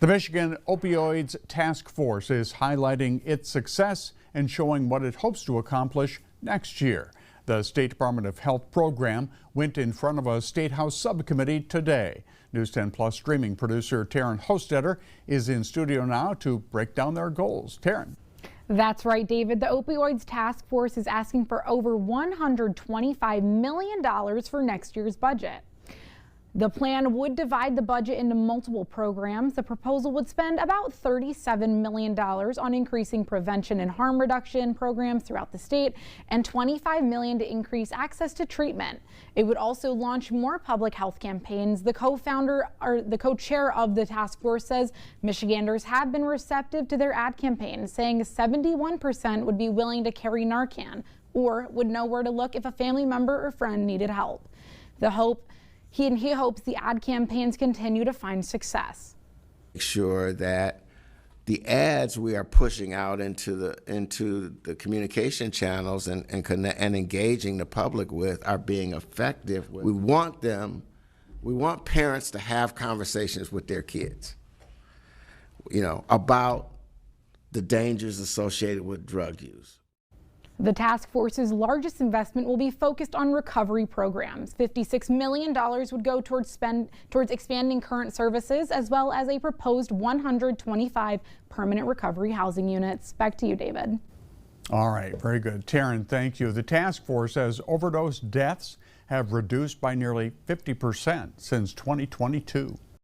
The Michigan Opioids Task Force is highlighting its success and showing what it hopes to accomplish next year. The State Department of Health program went in front of a State House subcommittee today. News 10 Plus streaming producer Taryn Hostetter is in studio now to break down their goals. Taryn. That's right, David. The Opioids Task Force is asking for over $125 million for next year's budget. The plan would divide the budget into multiple programs. The proposal would spend about $37 million on increasing prevention and harm reduction programs throughout the state and $25 million to increase access to treatment. It would also launch more public health campaigns. The co-chair of the task force says Michiganders have been receptive to their ad campaign, saying 71% would be willing to carry Narcan or would know where to look if a family member or friend needed help. He hopes the ad campaigns continue to find success. Make sure that the ads we are pushing out into the communication channels and engaging the public with are being effective. We want parents to have conversations with their kids, about the dangers associated with drug use. The task force's largest investment will be focused on recovery programs. $56 million would go towards expanding current services, as well as a proposed 125 permanent recovery housing units. Back to you, David. All right, very good. Taryn, thank you. The task force says overdose deaths have reduced by nearly 50% since 2022.